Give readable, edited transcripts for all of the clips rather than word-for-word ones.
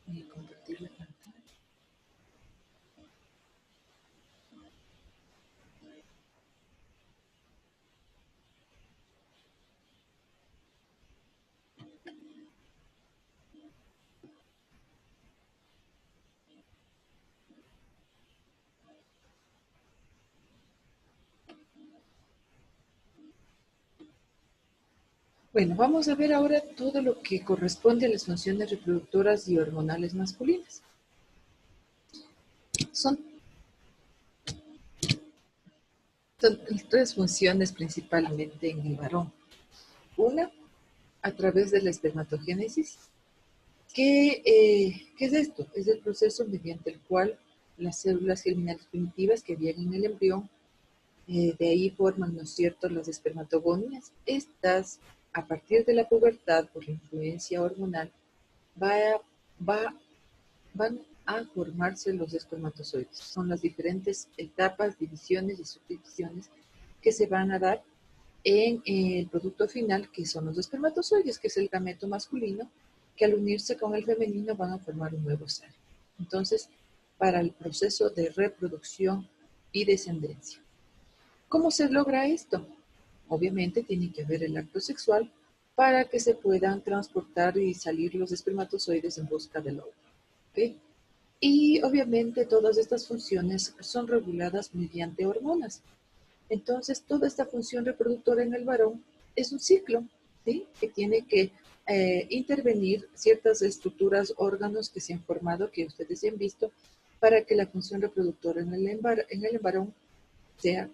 Voy a compartir la pantalla. Bueno, vamos a ver ahora todo lo que corresponde a las funciones reproductoras y hormonales masculinas. Son tres funciones principalmente en el varón. Una, a través de la espermatogénesis. ¿Qué es esto? Es el proceso mediante el cual las células germinales primitivas que habían en el embrión, de ahí forman, ¿no es cierto?, las espermatogonias. Estas, a partir de la pubertad, por la influencia hormonal, va, va van a formarse los espermatozoides. Son las diferentes etapas, divisiones y subdivisiones que se van a dar en el producto final, que son los espermatozoides, que es el gameto masculino, que al unirse con el femenino van a formar un nuevo ser. Entonces, para el proceso de reproducción y descendencia. ¿Cómo se logra esto? Obviamente tiene que haber el acto sexual para que se puedan transportar y salir los espermatozoides en busca del óvulo. ¿Okay? Y obviamente todas estas funciones son reguladas mediante hormonas. Entonces, toda esta función reproductora en el varón es un ciclo, ¿sí?, que tiene que intervenir ciertas estructuras, órganos que se han formado, que ustedes ya han visto, para que la función reproductora en el varón sea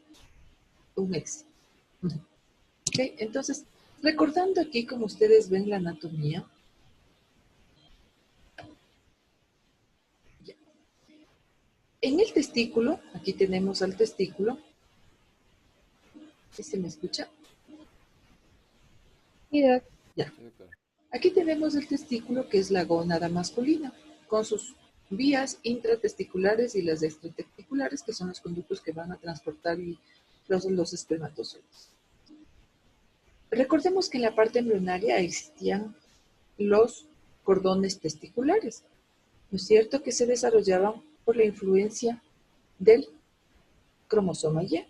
un éxito. ¿Okay? Entonces, recordando aquí, como ustedes ven la anatomía, en el testículo, aquí tenemos al testículo. ¿Sí se me escucha? Mira, Ya. Sí, doctora. Aquí tenemos el testículo, que es la gónada masculina, con sus vías intratesticulares y las extratesticulares, que son los conductos que van a transportar los espermatozoides. Recordemos que en la parte embrionaria existían los cordones testiculares, ¿no es cierto?, que se desarrollaban por la influencia del cromosoma Y.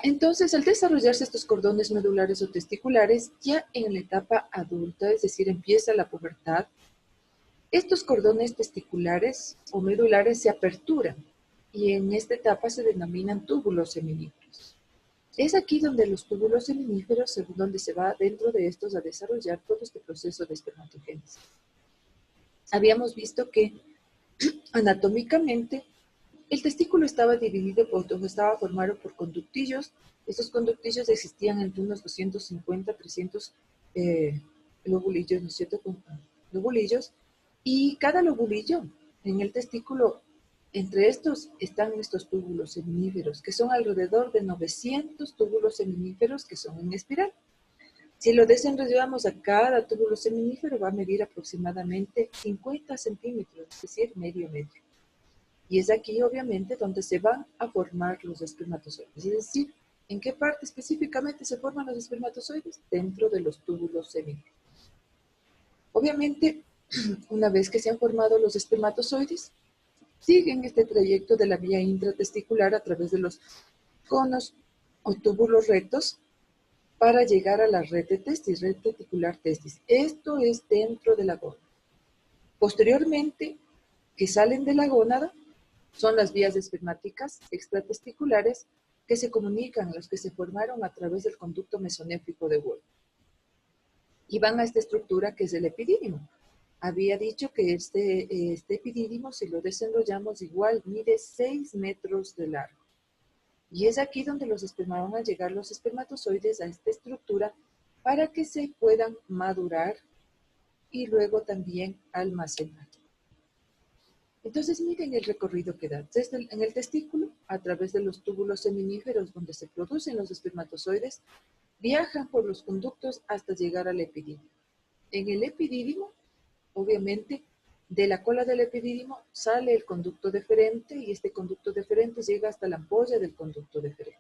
Entonces, al desarrollarse estos cordones medulares o testiculares, ya en la etapa adulta, es decir, empieza la pubertad, estos cordones testiculares o medulares se aperturan y en esta etapa se denominan túbulos seminíferos. Es aquí donde los túbulos seminíferos, donde se va dentro de estos a desarrollar todo este proceso de espermatogénesis. Habíamos visto que anatómicamente el testículo estaba dividido estaba formado por conductillos. Estos conductillos existían entre unos 250, 300 lobulillos, ¿no es cierto?, lobulillos, y cada lobulillo en el testículo, entre estos están estos túbulos seminíferos, que son alrededor de 900 túbulos seminíferos que son en espiral. Si lo desenrollamos a cada túbulo seminífero, va a medir aproximadamente 50 centímetros, es decir, medio metro. Y es aquí, obviamente, donde se van a formar los espermatozoides. Es decir, ¿en qué parte específicamente se forman los espermatozoides? Dentro de los túbulos seminíferos. Obviamente, una vez que se han formado los espermatozoides, siguen este trayecto de la vía intratesticular a través de los conos o túbulos rectos para llegar a la red de testis, red testicular testis. Esto es dentro de la gónada. Posteriormente, que salen de la gónada, son las vías espermáticas extratesticulares que se comunican, los que se formaron a través del conducto mesonéfrico de Wolff. Y van a esta estructura que es el epidídimo. Había dicho que este epidídimo, si lo desenrollamos, igual mide 6 metros de largo. Y es aquí donde los van a llegar los espermatozoides a esta estructura para que se puedan madurar y luego también almacenar. Entonces miren el recorrido que da. En el testículo, a través de los túbulos seminíferos donde se producen los espermatozoides, viajan por los conductos hasta llegar al epidídimo. En el epidídimo, obviamente, de la cola del epidídimo sale el conducto deferente y este conducto deferente llega hasta la ampolla del conducto deferente.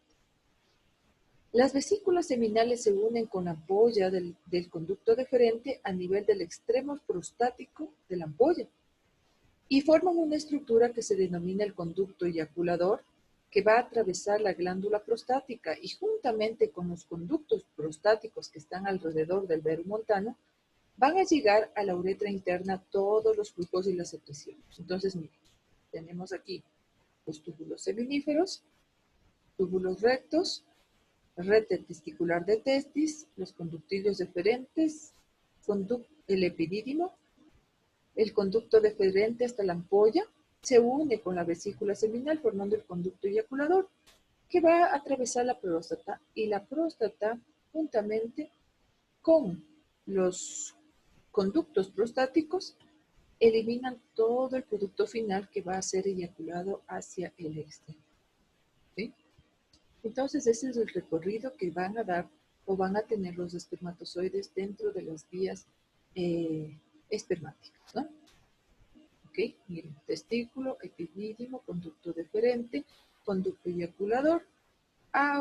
Las vesículas seminales se unen con la ampolla del conducto deferente a nivel del extremo prostático de la ampolla y forman una estructura que se denomina el conducto eyaculador, que va a atravesar la glándula prostática y juntamente con los conductos prostáticos que están alrededor del verum montano, van a llegar a la uretra interna todos los flujos y las secreciones. Entonces, miren, tenemos aquí los túbulos seminíferos, túbulos rectos, red testicular de testis, los conductillos deferentes, el epidídimo, el conducto deferente hasta la ampolla, se une con la vesícula seminal formando el conducto eyaculador, que va a atravesar la próstata, y la próstata juntamente con los conductos prostáticos eliminan todo el producto final que va a ser eyaculado hacia el exterior. ¿Sí? Entonces ese es el recorrido que van a dar o van a tener los espermatozoides dentro de las vías espermáticas, ¿no? Ok, miren, testículo, epidídimo, conducto deferente, conducto eyaculador,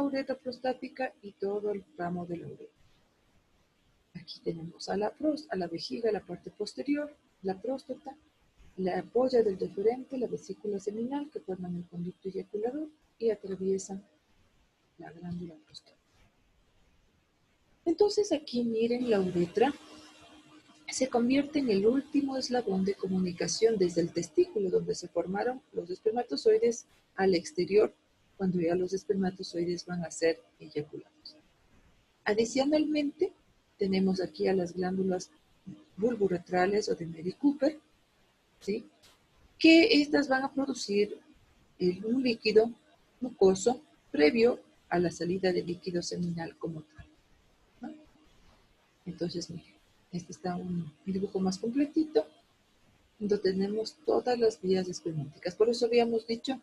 uretra prostática y todo el ramo de la uretra. Aquí tenemos a la vejiga, la parte posterior, la próstata, la ampolla del deferente, la vesícula seminal que forman el conducto eyaculador y atraviesan la glándula prostática. Entonces aquí miren, la uretra se convierte en el último eslabón de comunicación desde el testículo donde se formaron los espermatozoides al exterior, cuando ya los espermatozoides van a ser eyaculados. Adicionalmente, tenemos aquí a las glándulas bulboretrales o de Mary Cooper, ¿sí?, que estas van a producir un líquido mucoso previo a la salida del líquido seminal como tal, ¿no? Entonces, miren, este está un dibujo más completito, donde tenemos todas las vías espermáticas. Por eso habíamos dicho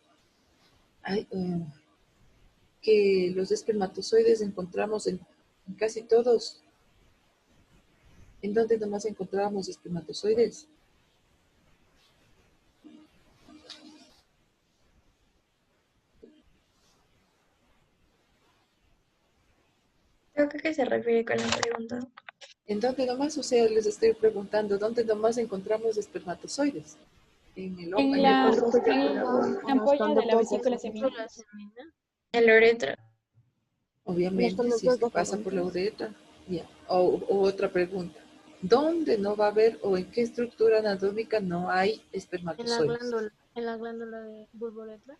que los espermatozoides encontramos en casi todos. ¿En dónde nomás encontrábamos espermatozoides? Creo que se refiere con la pregunta. ¿En dónde nomás? O sea, les estoy preguntando, ¿dónde nomás encontramos espermatozoides? En el En En el la conducto eyaculador. ampolla de la vesícula seminal. En la uretra. Obviamente, si es que pasa por la uretra. Yeah. O otra pregunta. ¿Dónde no va a haber o en qué estructura anatómica no hay espermatozoides? En la glándula de bulboretra.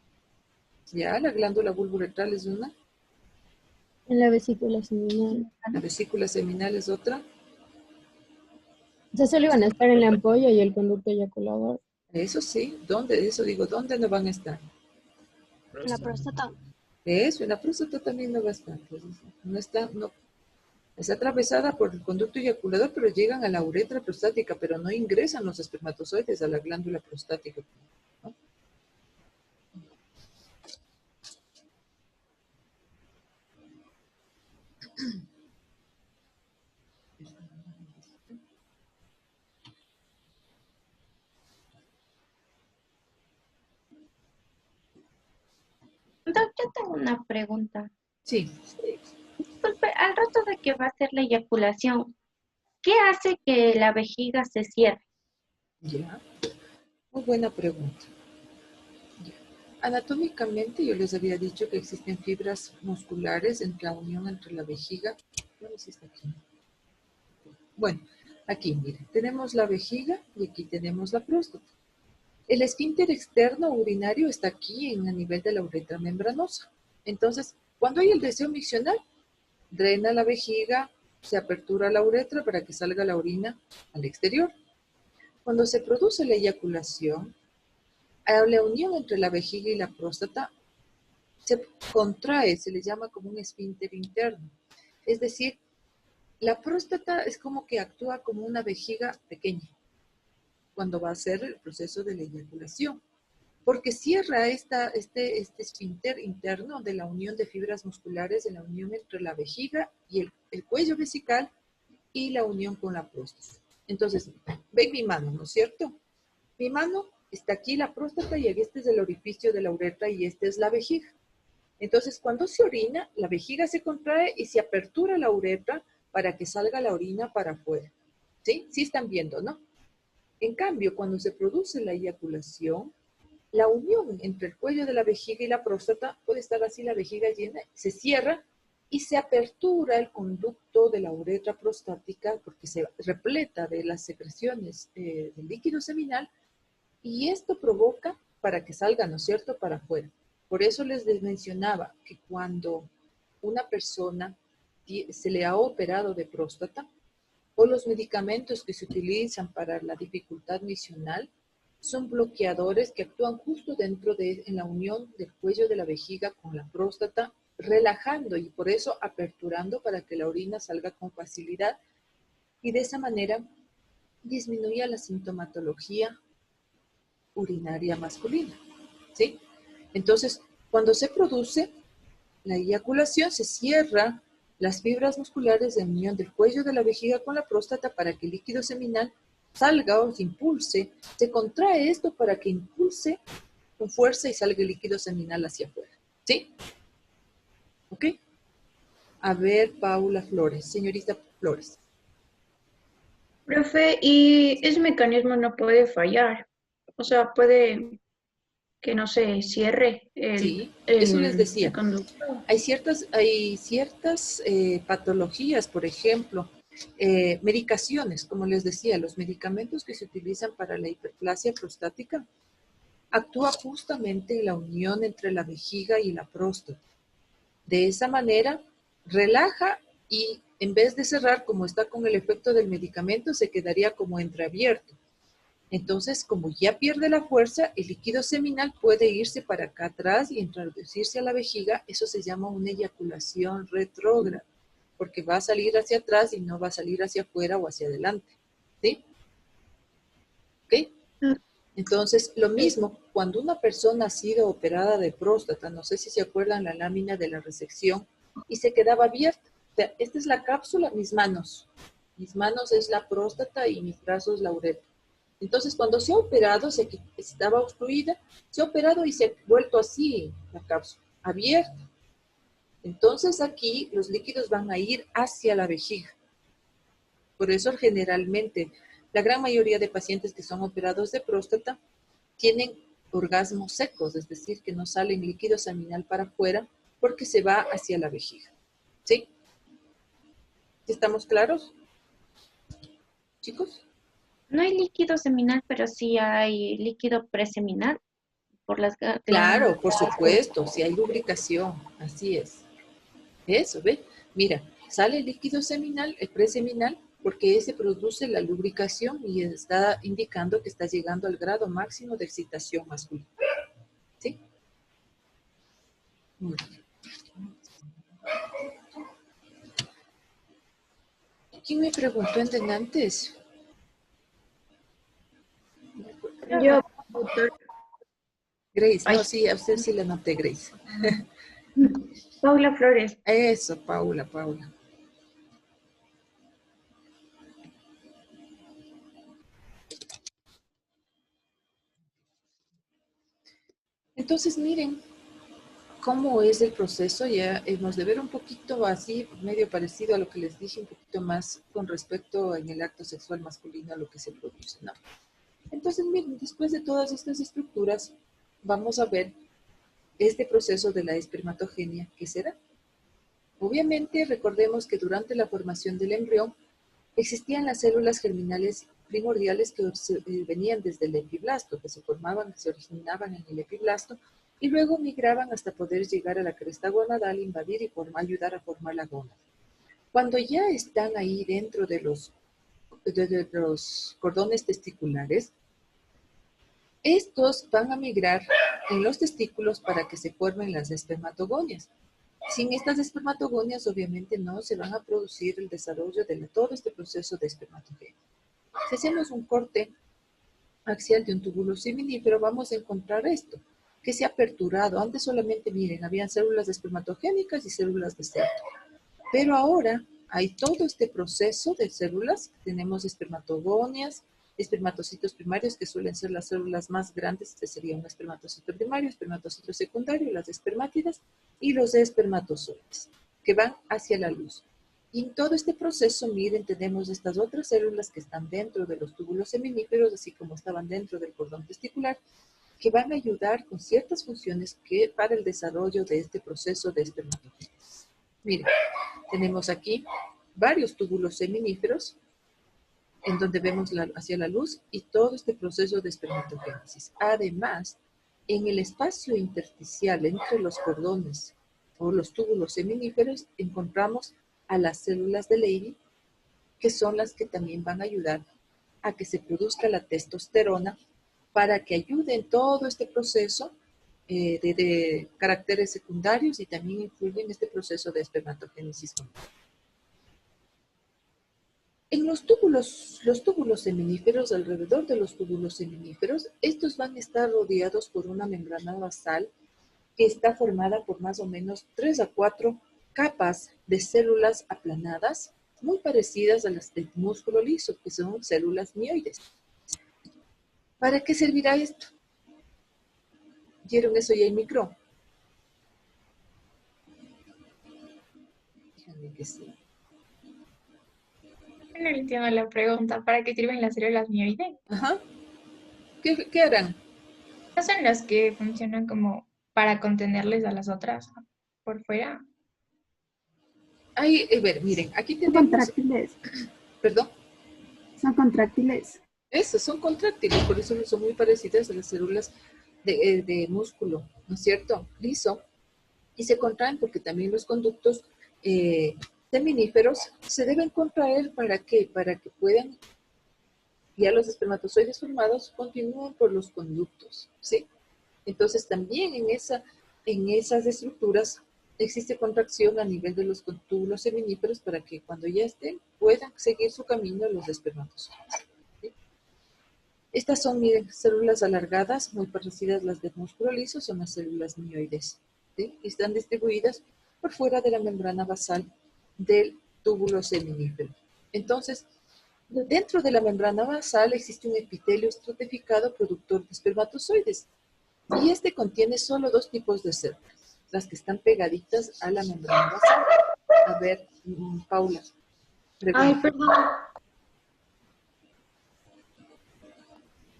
Ya, la glándula bulboretral es una, En la vesícula seminal. la vesícula seminal es otra. O sea, solo iban a estar en la ampolla y el conducto eyaculador. Eso sí, ¿dónde? Eso digo, ¿dónde no van a estar? En la próstata. Eso, en la próstata también no va a estar. Entonces, no está, no, es atravesada por el conducto eyaculador, pero llegan a la uretra prostática, pero no ingresan los espermatozoides a la glándula prostática, ¿no? Doc, yo tengo una pregunta. Sí, Disculpe, al rato de que va a ser la eyaculación, ¿qué hace que la vejiga se cierre? ya. Muy buena pregunta. Ya. Anatómicamente, yo les había dicho que existen fibras musculares en la unión entre la vejiga. ¿Dónde está aquí? Bueno, aquí, miren, tenemos la vejiga y aquí tenemos la próstata. El esfínter externo urinario está aquí a nivel de la uretra membranosa. Entonces, cuando hay el deseo miccional, drena la vejiga, se apertura la uretra para que salga la orina al exterior. Cuando se produce la eyaculación, a la unión entre la vejiga y la próstata se contrae, se le llama como un esfínter interno. Es decir, la próstata es como que actúa como una vejiga pequeña cuando va a ser el proceso de la eyaculación, porque cierra este esfínter interno de la unión de fibras musculares, de la unión entre la vejiga y el cuello vesical y la unión con la próstata. Entonces, ven mi mano, ¿no es cierto? Mi mano está aquí la próstata y este es el orificio de la uretra y esta es la vejiga. Entonces, cuando se orina, la vejiga se contrae y se apertura la uretra para que salga la orina para afuera. ¿Sí? Sí están viendo, ¿no? En cambio, cuando se produce la eyaculación, la unión entre el cuello de la vejiga y la próstata puede estar así, la vejiga llena, se cierra y se apertura el conducto de la uretra prostática porque se repleta de las secreciones del líquido seminal y esto provoca para que salga, ¿no es cierto?, para afuera. Por eso les mencionaba que cuando una persona se le ha operado de próstata o los medicamentos que se utilizan para la dificultad misional son bloqueadores que actúan justo dentro en la unión del cuello de la vejiga con la próstata, relajando y por eso aperturando para que la orina salga con facilidad y de esa manera disminuye la sintomatología urinaria masculina, ¿sí? Entonces, cuando se produce la eyaculación, se cierra las fibras musculares de unión del cuello de la vejiga con la próstata para que el líquido seminal salga o se impulse. Se contrae esto para que impulse con fuerza y salga el líquido seminal hacia afuera, ¿sí? ¿Ok? A ver, Paula Flores, señorita Flores. Profe, y ese mecanismo no puede fallar. O sea, puede que no se cierre Sí, eso les el decía. conducto. Hay ciertas patologías, por ejemplo, medicaciones, como les decía, los medicamentos que se utilizan para la hiperplasia prostática actúa justamente en la unión entre la vejiga y la próstata. De esa manera, relaja y en vez de cerrar como está con el efecto del medicamento, se quedaría como entreabierto. Entonces, como ya pierde la fuerza, el líquido seminal puede irse para acá atrás y introducirse a la vejiga. Eso se llama una eyaculación retrógrada, porque va a salir hacia atrás y no va a salir hacia afuera o hacia adelante. ¿Sí? ¿Ok? Entonces, lo mismo, cuando una persona ha sido operada de próstata, no sé si se acuerdan la lámina de la resección, y se quedaba abierta. O sea, esta es la cápsula, mis manos. Mis manos es la próstata y mis brazos la uretra. Entonces, cuando se ha operado, estaba obstruida, se ha operado y se ha vuelto así la cápsula, abierta. Entonces, aquí los líquidos van a ir hacia la vejiga. Por eso, generalmente, la gran mayoría de pacientes que son operados de próstata tienen orgasmos secos, es decir, que no salen líquido seminal para afuera porque se va hacia la vejiga. ¿Sí? ¿Estamos claros, chicos? No hay líquido seminal, pero sí hay líquido preseminal por las Claro, por glándulas. supuesto, si hay lubricación, así es. Eso, ¿ve? Mira, sale el líquido seminal, el preseminal, porque ese produce la lubricación y está indicando que está llegando al grado máximo de excitación masculina. ¿Sí? Muy bien. ¿Quién me preguntó en antes? Yo, doctor. Grace, Ay, no, sí, a usted sí le noté, Grace. Paula Flores. Eso, Paula. Entonces, miren cómo es el proceso. Ya hemos de ver un poquito así, medio parecido a lo que les dije, un poquito más con respecto en el acto sexual masculino a lo que se produce, ¿no? Entonces, miren, después de todas estas estructuras, vamos a ver este proceso de la espermatogenia que se da. Obviamente, recordemos que durante la formación del embrión existían las células germinales primordiales que venían desde el epiblasto, que se formaban, que se originaban en el epiblasto, y luego migraban hasta poder llegar a la cresta gonadal, invadir y ayudar a formar la gónada. Cuando ya están ahí dentro de los cordones testiculares, estos van a migrar en los testículos para que se formen las espermatogonias. Sin estas espermatogonias, obviamente, no se van a producir el desarrollo de todo este proceso de espermatogenia. Si hacemos un corte axial de un túbulo seminífero, vamos a encontrar esto, que se ha aperturado. Antes solamente, miren, habían células espermatogénicas y células de cerco. Pero ahora hay todo este proceso de células. Tenemos espermatogonias, espermatocitos primarios, que suelen ser las células más grandes. Este sería un espermatocito primario, espermatocito secundario, las espermátidas y los espermatozoides, que van hacia la luz. Y en todo este proceso, miren, tenemos estas otras células que están dentro de los túbulos seminíferos, así como estaban dentro del cordón testicular, que van a ayudar con ciertas funciones para el desarrollo de este proceso de espermatogénesis. Miren, tenemos aquí varios túbulos seminíferos en donde vemos hacia la luz y todo este proceso de espermatogénesis. Además, en el espacio intersticial entre los cordones o los túbulos seminíferos encontramos a las células de Leydig, que son las que también van a ayudar a que se produzca la testosterona para que ayude en todo este proceso de caracteres secundarios y también influye en este proceso de espermatogénesis. En los túbulos seminíferos, alrededor de los túbulos seminíferos, estos van a estar rodeados por una membrana basal que está formada por más o menos 3 a 4 capas de células aplanadas, muy parecidas a las del músculo liso, que son células mioides. ¿Para qué servirá esto? ¿Vieron eso ya en micro? Déjame que sí. No entiendo la pregunta. ¿Para qué sirven las células mioides? Ajá. ¿Qué harán? ¿No son las que funcionan como para contenerles a las otras por fuera? Ahí, a ver, miren, aquí Son tenemos... contráctiles. ¿Perdón? Son contráctiles. Eso, son contráctiles, por eso son muy parecidas a las células de músculo, ¿no es cierto? Liso. Y se contraen porque también los conductos seminíferos se deben contraer ¿para qué? Para que puedan, ya los espermatozoides formados continúen por los conductos, ¿sí? Entonces también en esas estructuras existe contracción a nivel de los túbulos seminíferos para que cuando ya estén puedan seguir su camino los espermatozoides. ¿Sí? Estas son, miren, células alargadas, muy parecidas a las del músculo liso, son las células mioides, ¿sí? Y están distribuidas por fuera de la membrana basal del túbulo seminífero. Entonces, dentro de la membrana basal existe un epitelio estratificado productor de espermatozoides. Y este contiene solo 2 tipos de células, las que están pegaditas a la membrana basal. A ver, Paula. Pregunta. Ay, perdón.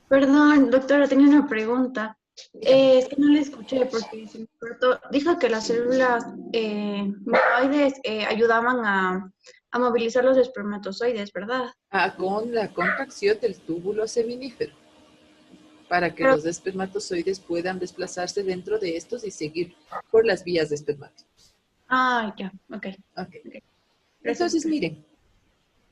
Perdón, doctora, tenía una pregunta. Es que no la escuché porque se me cortó. Dijo que las células mioides ayudaban a movilizar los espermatozoides, ¿verdad? Con la contracción del túbulo seminífero, para que Pero, los espermatozoides puedan desplazarse dentro de estos y seguir por las vías de espermatozoides. ya, ok. Okay. Gracias. Entonces, miren,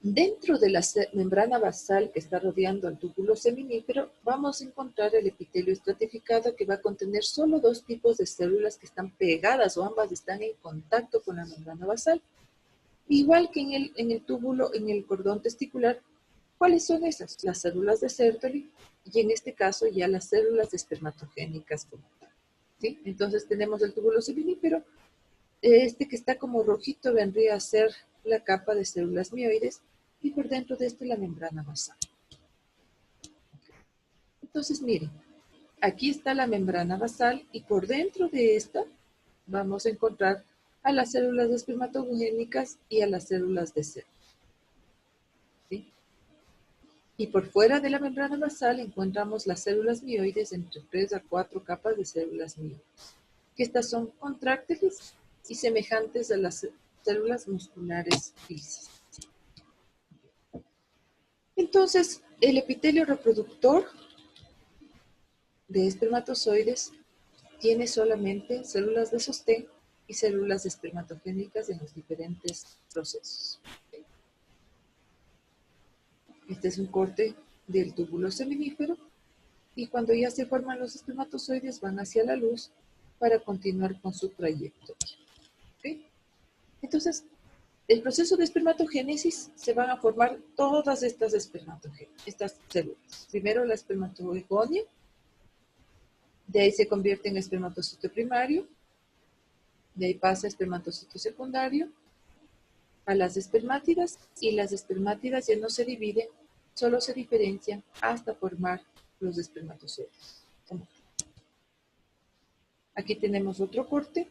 dentro de la membrana basal que está rodeando al túbulo seminífero, vamos a encontrar el epitelio estratificado que va a contener solo 2 tipos de células que están pegadas o ambas están en contacto con la membrana basal. Igual que en el túbulo, en el cordón testicular, ¿cuáles son esas? Las células de Sertoli y en este caso ya las células espermatogénicas como tal. ¿Sí? Entonces tenemos el túbulo seminífero. Este que está como rojito vendría a ser la capa de células mioides y por dentro de este la membrana basal. Entonces miren, aquí está la membrana basal y por dentro de esta vamos a encontrar a las células espermatogénicas y a las células de Sertoli. ¿Sí? Y por fuera de la membrana basal encontramos las células mioides entre 3 a 4 capas de células mioides, que estas son contráctiles y semejantes a las células musculares lisas. Entonces, el epitelio reproductor de espermatozoides tiene solamente células de sostén y células espermatogénicas en los diferentes procesos. Este es un corte del túbulo seminífero y cuando ya se forman los espermatozoides van hacia la luz para continuar con su trayectoria. ¿Okay? Entonces, el proceso de espermatogénesis se van a formar todas estas estas células. Primero la espermatogonia, de ahí se convierte en espermatocito primario, de ahí pasa a espermatocito secundario, a las espermátidas, y las espermátidas ya no se dividen, solo se diferencian hasta formar los espermatozoides. Aquí tenemos otro corte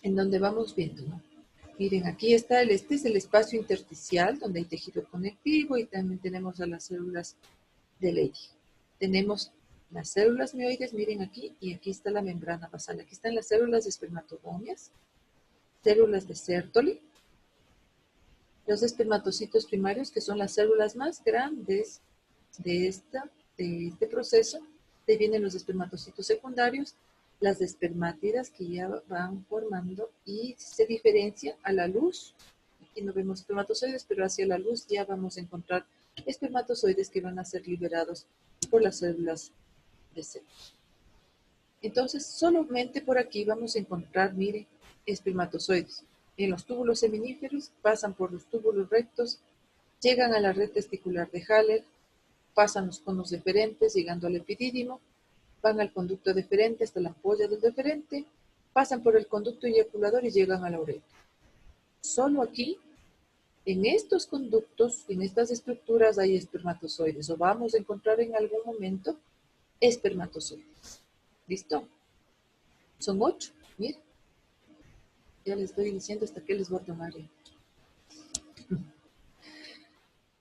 en donde vamos viendo, ¿no? Miren, aquí está este es el espacio intersticial donde hay tejido conectivo y también tenemos a las células de Leydig. Tenemos las células mioides, miren aquí, y aquí está la membrana basal. Aquí están las células de espermatogonias, células de Sertoli, los espermatocitos primarios, que son las células más grandes de este proceso. De ahí vienen los espermatocitos secundarios, las espermátidas que ya van formando y se diferencian a la luz. Aquí no vemos espermatozoides, pero hacia la luz ya vamos a encontrar espermatozoides que van a ser liberados por las células de células. Entonces, solamente por aquí vamos a encontrar, mire, espermatozoides. En los túbulos seminíferos pasan por los túbulos rectos, llegan a la red testicular de Haller, pasan los conos deferentes, llegando al epidídimo, van al conducto deferente hasta la ampolla del deferente, pasan por el conducto eyaculador y llegan a la uretra. Solo aquí, en estos conductos, en estas estructuras hay espermatozoides, o vamos a encontrar en algún momento espermatozoides. ¿Listo? Son 8, miren. Ya les estoy diciendo hasta qué les voy a tomar.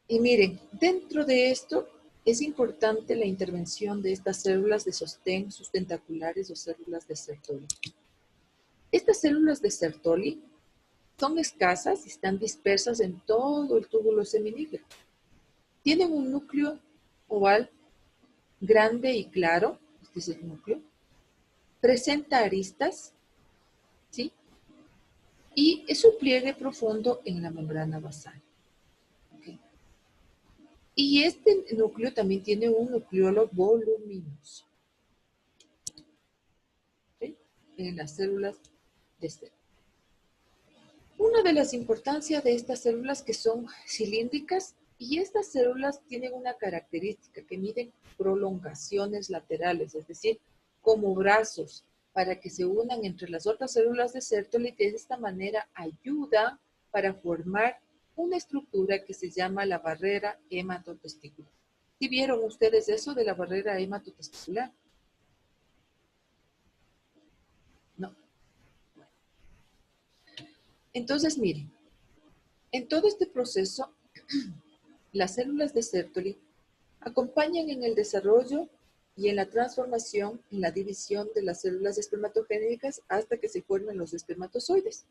Y miren, dentro de esto es importante la intervención de estas células de sostén, sus tentaculares o células de Sertoli. Estas células de Sertoli son escasas y están dispersas en todo el túbulo seminífero. Tienen un núcleo oval grande y claro, este es el núcleo. Presenta aristas, ¿sí? Y es un pliegue profundo en la membrana basal. ¿Okay? Y este núcleo también tiene un nucleolo voluminoso, ¿sí? En las células de célula. Una de las importancias de estas células que son cilíndricas, y estas células tienen una característica que miden prolongaciones laterales, es decir, como brazos, para que se unan entre las otras células de Sertoli, y de esta manera ayuda para formar una estructura que se llama la barrera hematotesticular. ¿Sí vieron ustedes eso de la barrera hematotesticular? No. Entonces, miren, en todo este proceso, las células de Sertoli acompañan en el desarrollo y en la transformación, en la división de las células espermatogénicas hasta que se formen los espermatozoides.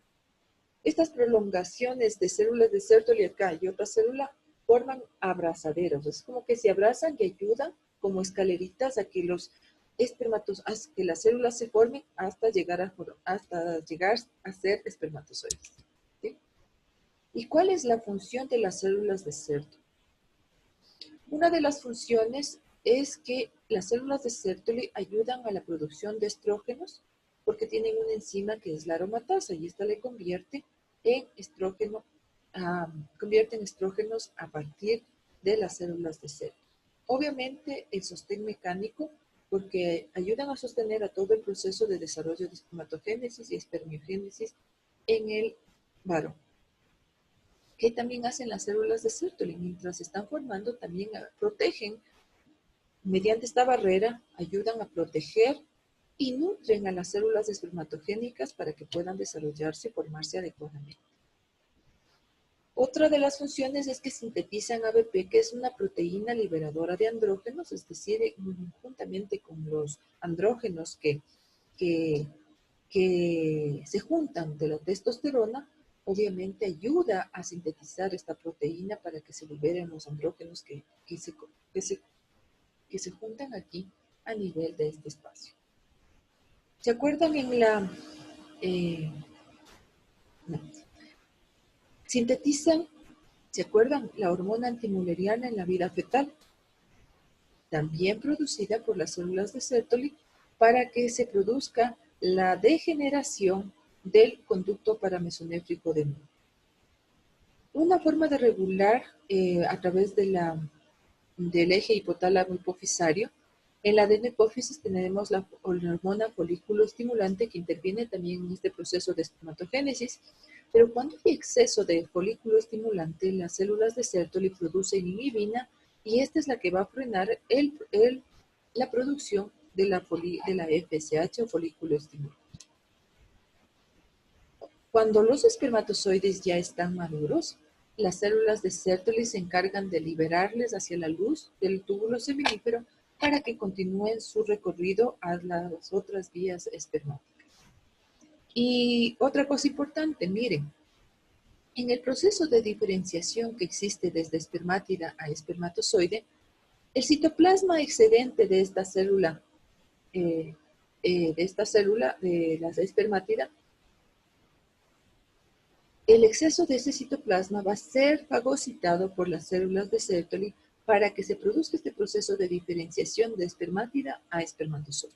Estas prolongaciones de células de Sertoli acá y otra célula forman abrazaderos. Es como que se abrazan y ayudan como escaleritas a que que las células se formen hasta llegar a ser espermatozoides. ¿Sí? ¿Y cuál es la función de las células de Sertoli? Una de las funciones es que las células de Sertoli ayudan a la producción de estrógenos porque tienen una enzima que es la aromatasa y esta le convierte en estrógeno, convierten estrógenos a partir de las células de Sertoli. Obviamente el sostén mecánico porque ayudan a sostener a todo el proceso de desarrollo de espermatogénesis y espermiogénesis en el varón. ¿Qué también hacen las células de Sertoli? Mientras se están formando, también protegen, mediante esta barrera, ayudan a proteger y nutren a las células espermatogénicas para que puedan desarrollarse y formarse adecuadamente. Otra de las funciones es que sintetizan ABP, que es una proteína liberadora de andrógenos, es decir, juntamente con los andrógenos que se juntan de la testosterona, obviamente ayuda a sintetizar esta proteína para que se liberen los andrógenos que se juntan aquí a nivel de este espacio. ¿Se acuerdan en la... sintetizan, ¿se acuerdan? La hormona antimuleriana en la vida fetal, también producida por las células de Sertoli para que se produzca la degeneración del conducto paramesonéfrico de Moore. Una forma de regular a través del eje hipotálamo hipofisario, en la adenohipófisis tenemos la hormona folículo estimulante que interviene también en este proceso de espermatogénesis, pero cuando hay exceso de folículo estimulante, las células de Sertoli producen inhibina Y esta es la que va a frenar la producción de la FSH o folículo estimulante. Cuando los espermatozoides ya están maduros, las células de Sertoli se encargan de liberarles hacia la luz del túbulo seminífero para que continúen su recorrido a las otras vías espermáticas. Y otra cosa importante, miren, en el proceso de diferenciación que existe desde espermátida a espermatozoide, el citoplasma excedente de esta célula, de la espermátida, el exceso de ese citoplasma va a ser fagocitado por las células de Sertoli para que se produzca este proceso de diferenciación de espermátida a espermatozoide.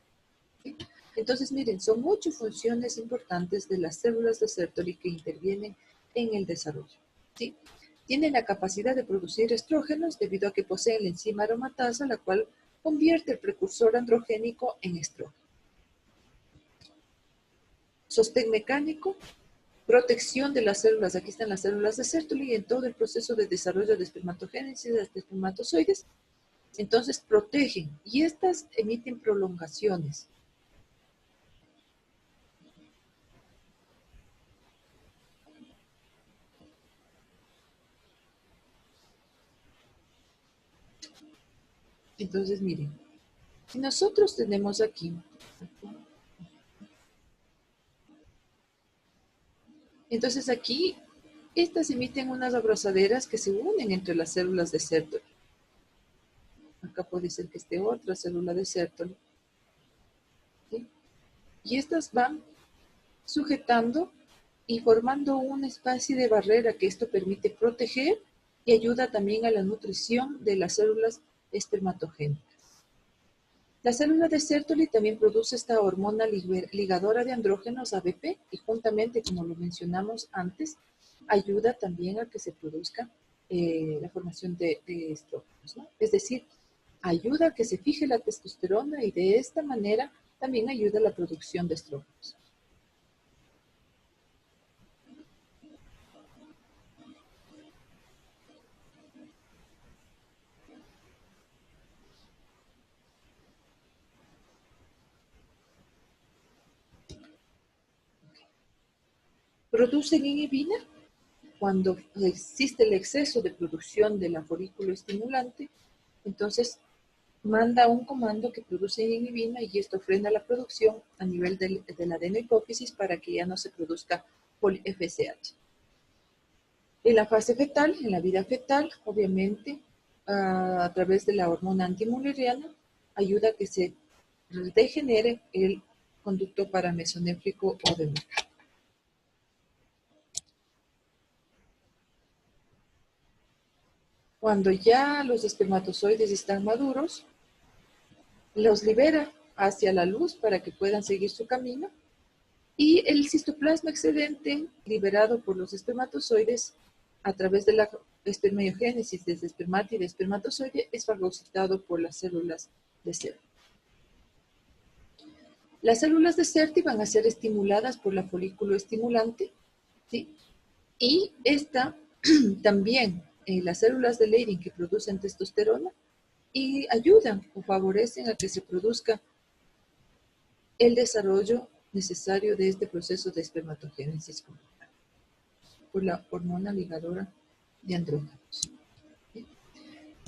¿Sí? Entonces, miren, son 8 funciones importantes de las células de Sertoli que intervienen en el desarrollo. ¿Sí? Tienen la capacidad de producir estrógenos debido a que poseen la enzima aromatasa, la cual convierte el precursor androgénico en estrógeno. Sostén mecánico, protección de las células, aquí están las células de Sertoli en todo el proceso de desarrollo de espermatogénesis de espermatozoides. Entonces protegen y estas emiten prolongaciones. Entonces miren, si nosotros tenemos aquí, entonces aquí, estas emiten unas abrazaderas que se unen entre las células de Sertoli. Acá puede ser que esté otra célula de Sertoli. ¿Sí? Y estas van sujetando y formando una especie de barrera que esto permite proteger y ayuda también a la nutrición de las células espermatogénicas. La célula de Sertoli también produce esta hormona ligadora de andrógenos ABP y juntamente, como lo mencionamos antes, ayuda también a que se produzca la formación de estrógenos, ¿no? Es decir, ayuda a que se fije la testosterona y de esta manera también ayuda a la producción de estrógenos. Producen inhibina cuando existe el exceso de producción de la folículo estimulante, entonces manda un comando que produce inhibina y esto frena la producción a nivel de la adenohipófisis para que ya no se produzca FSH. En la fase fetal, en la vida fetal, obviamente, a través de la hormona antimuleriana, ayuda a que se degenere el conducto paramesonéfrico o de Merck. Cuando ya los espermatozoides están maduros, los libera hacia la luz para que puedan seguir su camino y el citoplasma excedente liberado por los espermatozoides a través de la espermiogénesis desde espermátida y espermatozoide es fagocitado por las células de Sertoli. Las células de Sertoli van a ser estimuladas por la folículo estimulante, ¿sí? Y esta también las células de Leydig que producen testosterona y ayudan o favorecen a que se produzca el desarrollo necesario de este proceso de espermatogénesis por la hormona ligadora de andrógenos.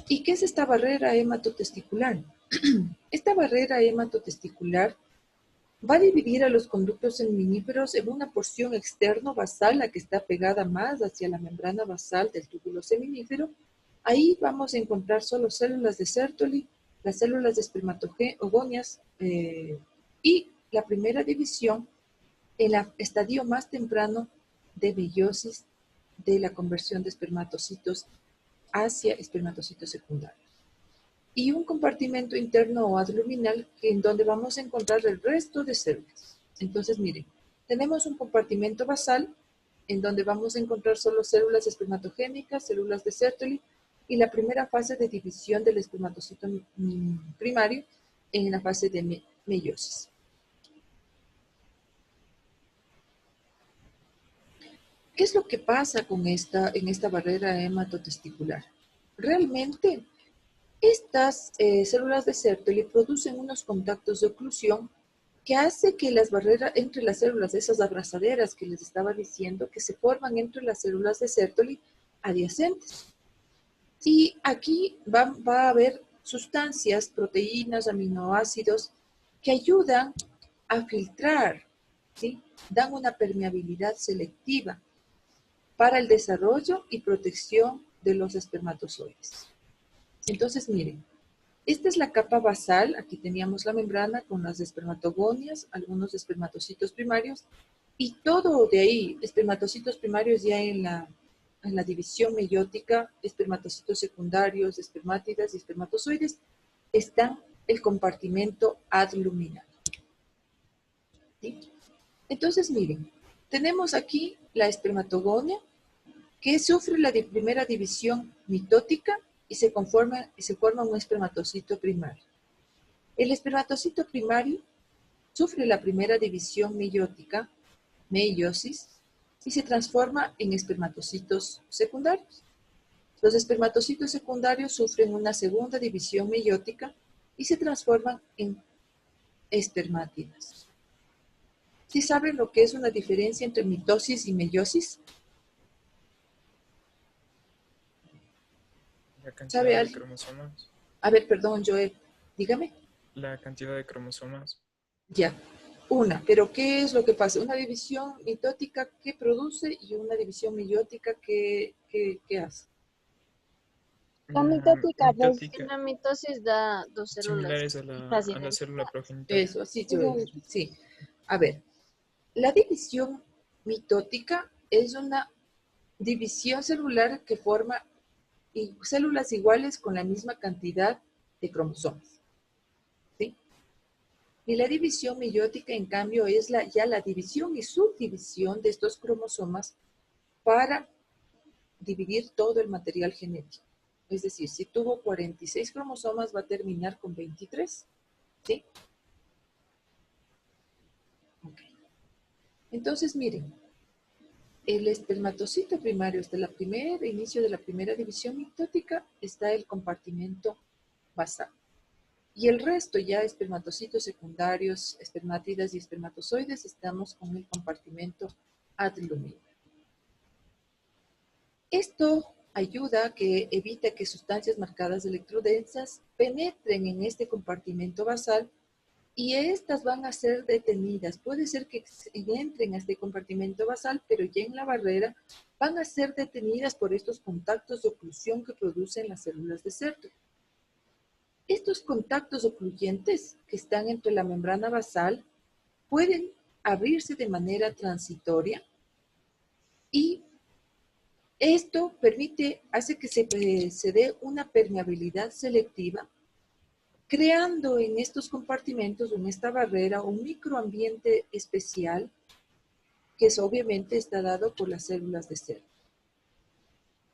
¿Y qué es esta barrera hematotesticular? Esta barrera hematotesticular va a dividir a los conductos seminíferos en una porción externo basal, la que está pegada más hacia la membrana basal del túbulo seminífero. Ahí vamos a encontrar solo células de Sertoli, las células de espermatogonias y la primera división en el estadio más temprano de meiosis de la conversión de espermatocitos hacia espermatocitos secundarios. Y un compartimento interno o adluminal en donde vamos a encontrar el resto de células. Entonces, miren, tenemos un compartimento basal en donde vamos a encontrar solo células espermatogénicas, células de Sertoli, y la primera fase de división del espermatocito primario en la fase de meiosis. ¿Qué es lo que pasa con en esta barrera hematotesticular? Realmente Estas células de Sertoli producen unos contactos de oclusión que hace que las barreras entre las células, esas abrazaderas que les estaba diciendo, que se forman entre las células de Sertoli adyacentes. Y aquí va a haber sustancias, proteínas, aminoácidos, que ayudan a filtrar, ¿sí? Dan una permeabilidad selectiva para el desarrollo y protección de los espermatozoides. Entonces, miren, esta es la capa basal. Aquí teníamos la membrana con las espermatogonias, algunos espermatocitos primarios, y todo de ahí, espermatocitos primarios ya en la división meiótica, espermatocitos secundarios, espermátidas y espermatozoides, está el compartimento adluminal. ¿Sí? Entonces, miren, tenemos aquí la espermatogonia que sufre la primera división mitótica y se forma un espermatocito primario. El espermatocito primario sufre la primera división meiótica, meiosis, y se transforma en espermatocitos secundarios. Los espermatocitos secundarios sufren una segunda división meiótica y se transforman en espermátidas. ¿Sí saben lo que es una diferencia entre mitosis y meiosis? La cantidad ¿Sabe de alguien? cromosomas. A ver, perdón, Joel, dígame. La cantidad de cromosomas. Ya, pero ¿qué es lo que pasa? Una división mitótica que produce y una división meiótica que hace. La La mitótica, pues, mitótica, la mitosis da dos células similares a hijas la célula idénticas. progenitora. Eso, así, Joel, sí. A ver, la división mitótica es una división celular que forma células iguales con la misma cantidad de cromosomas. ¿Sí? Y la división meiótica, en cambio, es ya la división y subdivisión de estos cromosomas para dividir todo el material genético. Es decir, si tuvo 46 cromosomas, va a terminar con 23. ¿Sí? Ok. Entonces, miren, el espermatocito primario, hasta el inicio de la primera división mitótica, está el compartimento basal. Y el resto, ya espermatocitos secundarios, espermátidas y espermatozoides, estamos con el compartimento adluminal. Esto ayuda a que evita que sustancias marcadas electrodensas penetren en este compartimento basal y estas van a ser detenidas. Puede ser que entren a este compartimento basal, pero ya en la barrera van a ser detenidas por estos contactos de oclusión que producen las células de Sertoli. Estos contactos ocluyentes que están entre la membrana basal pueden abrirse de manera transitoria y esto hace que se dé una permeabilidad selectiva, creando en estos compartimentos, en esta barrera, un microambiente especial que obviamente está dado por las células de Sertoli.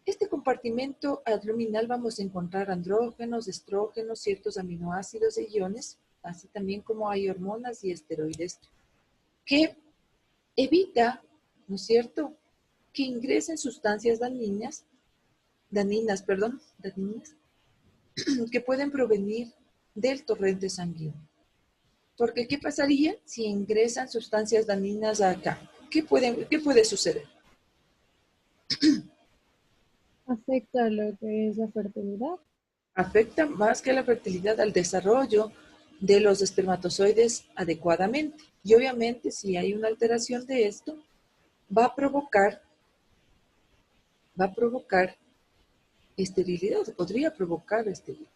Este compartimento adluminal vamos a encontrar andrógenos, estrógenos, ciertos aminoácidos e iones, así también como hay hormonas y esteroides, que evita, ¿no es cierto?, que ingresen sustancias dañinas, que pueden provenir del torrente sanguíneo. Porque, ¿qué pasaría si ingresan sustancias dañinas acá? ¿Qué puede suceder? Afecta lo que es la fertilidad. Afecta más que la fertilidad al desarrollo de los espermatozoides adecuadamente. Y obviamente, si hay una alteración de esto, va a provocar esterilidad, podría provocar esterilidad.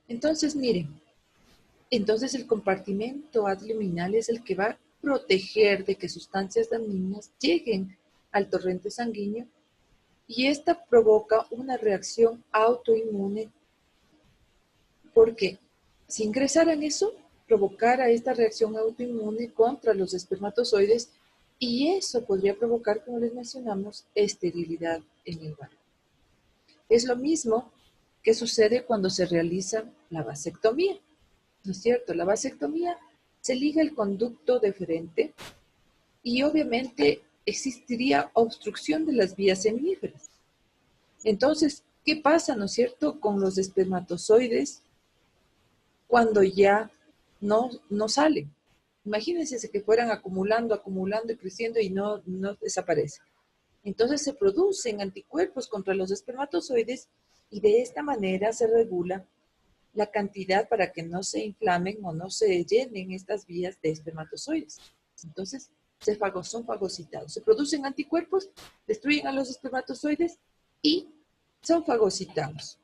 Entonces, miren, el compartimento adluminal es el que va a proteger de que sustancias dañinas lleguen al torrente sanguíneo y esta provoca una reacción autoinmune porque si ingresaran eso, provocara esta reacción autoinmune contra los espermatozoides y eso podría provocar, como les mencionamos, esterilidad en el varón. Es lo mismo que sucede cuando se realiza la vasectomía, ¿no es cierto? La vasectomía se liga el conducto deferente y obviamente existiría obstrucción de las vías seminíferas. Entonces, ¿Qué pasa, no es cierto, con los espermatozoides cuando ya no salen? Imagínense que fueran acumulando, acumulando y creciendo y no desaparecen. Entonces se producen anticuerpos contra los espermatozoides y de esta manera se regula la cantidad para que no se inflamen o no se llenen estas vías de espermatozoides. Entonces son fagocitados. Se producen anticuerpos, destruyen a los espermatozoides y son fagocitados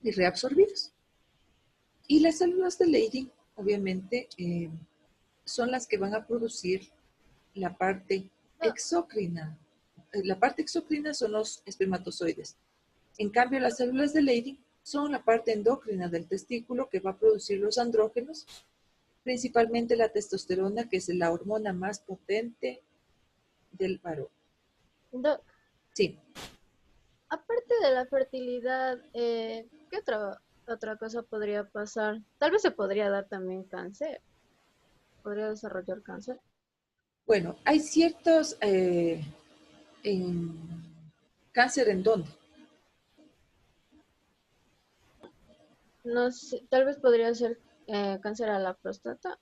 y reabsorbidos. Y las células de Leydig, obviamente, son las que van a producir la parte exócrina. La parte exócrina son los espermatozoides. En cambio, las células de Leydig son la parte endocrina del testículo que va a producir los andrógenos, principalmente la testosterona, que es la hormona más potente del varón. Doc, Sí. aparte de la fertilidad, ¿qué otra cosa podría pasar? Tal vez se podría dar también cáncer. Podría desarrollar cáncer. Bueno, hay ciertos cáncer en dónde. No sé, tal vez podría ser cáncer a la próstata.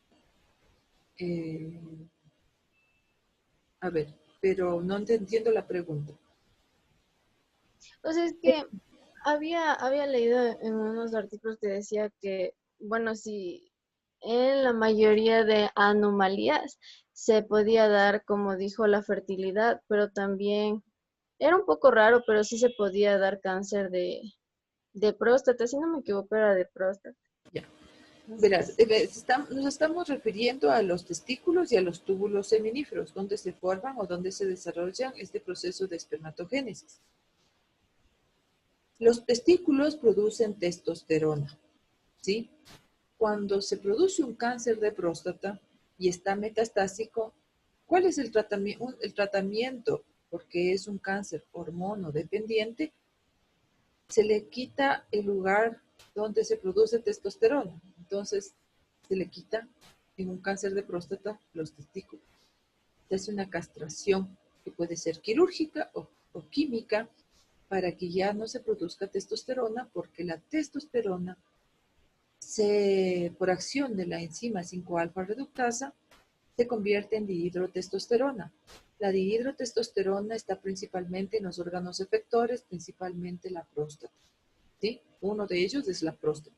A ver, pero no entiendo la pregunta. O sea, es que había leído en unos artículos que decía que, bueno, si en la mayoría de anomalías se podía dar, como dijo, la fertilidad, pero también era un poco raro, pero sí se podía dar cáncer de próstata, si no me equivoco, era de próstata. Ya. No sé. Verás, nos estamos refiriendo a los testículos y a los túbulos seminíferos, donde se forman o donde se desarrollan este proceso de espermatogénesis. Los testículos producen testosterona, ¿sí? Cuando se produce un cáncer de próstata y está metastásico, ¿cuál es el tratamiento? El tratamiento, porque es un cáncer hormonodependiente, se le quita el lugar donde se produce testosterona. Entonces, se le quita en un cáncer de próstata los testículos. Se hace una castración que puede ser quirúrgica o química para que ya no se produzca testosterona, porque la testosterona por acción de la enzima 5-alfa reductasa se convierte en dihidrotestosterona. La dihidrotestosterona está principalmente en los órganos efectores, principalmente la próstata, ¿sí? Uno de ellos es la próstata.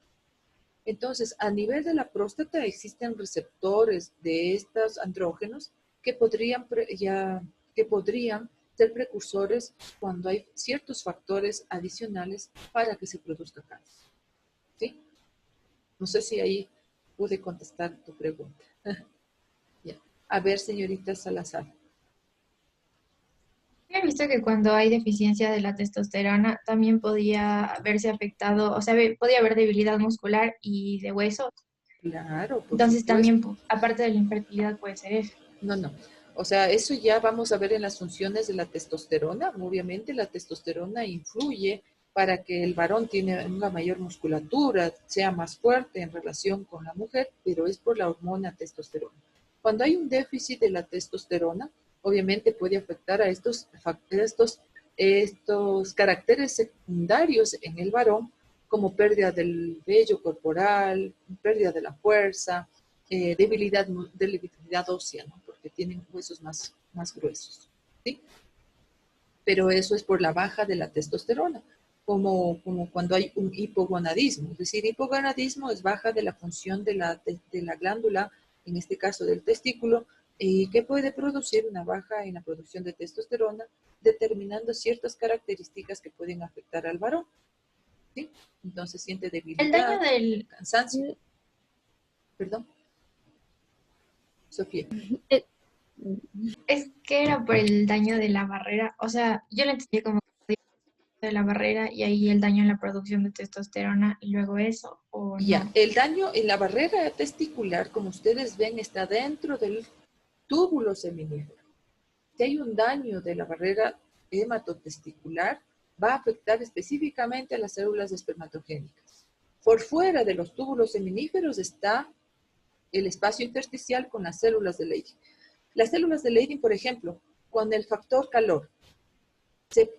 Entonces, a nivel de la próstata existen receptores de estos andrógenos que podrían ser precursores cuando hay ciertos factores adicionales para que se produzca cáncer, ¿sí? No sé si ahí pude contestar tu pregunta. Ya. A ver, señorita Salazar. He visto que cuando hay deficiencia de la testosterona también podía verse afectado, o sea, podía haber debilidad muscular y de huesos. Claro, por Entonces supuesto. también, aparte de la infertilidad, puede ser eso. No. O sea, eso ya vamos a ver en las funciones de la testosterona. Obviamente la testosterona influye para que el varón tenga una mayor musculatura, sea más fuerte en relación con la mujer, pero es por la hormona testosterona. Cuando hay un déficit de la testosterona, obviamente puede afectar a estos caracteres secundarios en el varón, como pérdida del vello corporal, pérdida de la fuerza, debilidad ósea, ¿no? Porque tienen huesos más gruesos, ¿sí? Pero eso es por la baja de la testosterona, como cuando hay un hipogonadismo. Es decir, hipogonadismo es baja de la función de la glándula, en este caso del testículo, y que puede producir una baja en la producción de testosterona, determinando ciertas características que pueden afectar al varón, ¿sí? Entonces siente debilidad, El daño del... cansancio. Perdón. Sofía. Es que era por el daño de la barrera, o sea, yo lo entendí como de la barrera y ahí el daño en la producción de testosterona y luego eso, ¿o Ya, no? el daño en la barrera testicular, como ustedes ven, está dentro del túbulo seminífero. Si hay un daño de la barrera hematotesticular, va a afectar específicamente a las células espermatogénicas. Por fuera de los túbulos seminíferos está el espacio intersticial con las células de Leydig. Las células de Leydig, por ejemplo, con el factor calor,